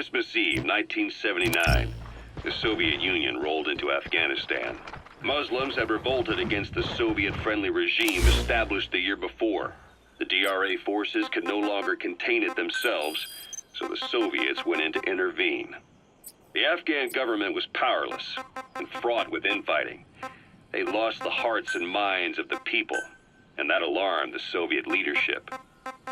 Christmas Eve, 1979, the Soviet Union rolled into Afghanistan. Muslims had revolted against the Soviet-friendly regime established the year before. The DRA forces could no longer contain it themselves, so the Soviets went in to intervene. The Afghan government was powerless and fraught with infighting. They lost the hearts and minds of the people, and that alarmed the Soviet leadership.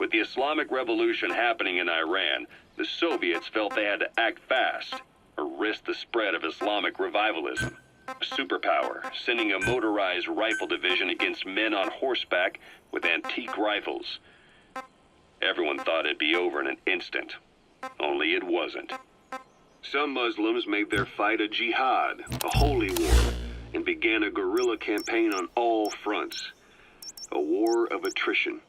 With the Islamic Revolution happening in Iran, the Soviets felt they had to act fast or risk the spread of Islamic revivalism. A superpower, sending a motorized rifle division against men on horseback with antique rifles. Everyone thought it'd be over in an instant, only it wasn't. Some Muslims made their fight a jihad, a holy war, and began a guerrilla campaign on all fronts. A war of attrition.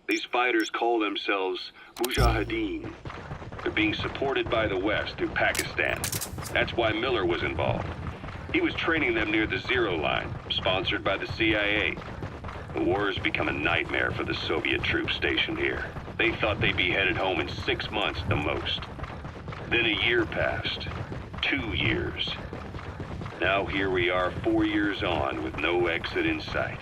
These fighters call themselves Mujahideen. They're being supported by the West through Pakistan. That's why Miller was involved. He was training them near the Zero Line, sponsored by the CIA. The war has become a nightmare for the Soviet troops stationed here. They thought they'd be headed home in 6 months at the most. Then a year passed. 2 years. Now here we are 4 years on with no exit in sight.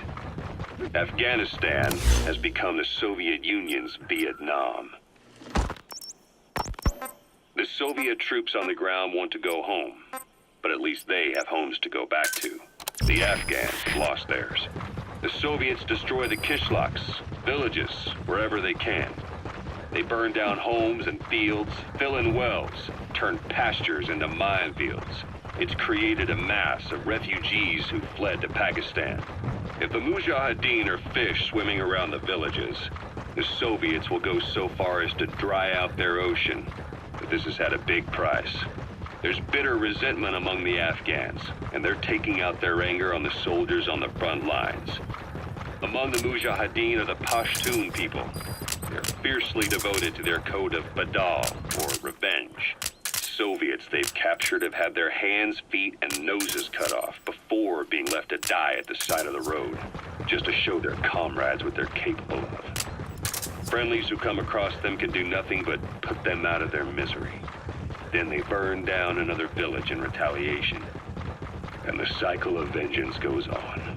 Afghanistan has become the Soviet Union's Vietnam. The Soviet troops on the ground want to go home, but at least they have homes to go back to. The Afghans have lost theirs. The Soviets destroy the kishlaks, villages, wherever they can. They burn down homes and fields, fill in wells, turn pastures into minefields. It's created a mass of refugees who fled to Pakistan. If the Mujahideen are fish swimming around the villages, the Soviets will go so far as to dry out their ocean. But this has had a big price. There's bitter resentment among the Afghans, and they're taking out their anger on the soldiers on the front lines. Among the Mujahideen are the Pashtun people. They're fiercely devoted to their code of Badal, or revenge. Soviets they've captured have had their hands, feet, and noses cut off before being left to die at the side of the road, just to show their comrades what they're capable of. Friendlies who come across them can do nothing but put them out of their misery. Then they burn down another village in retaliation, and the cycle of vengeance goes on.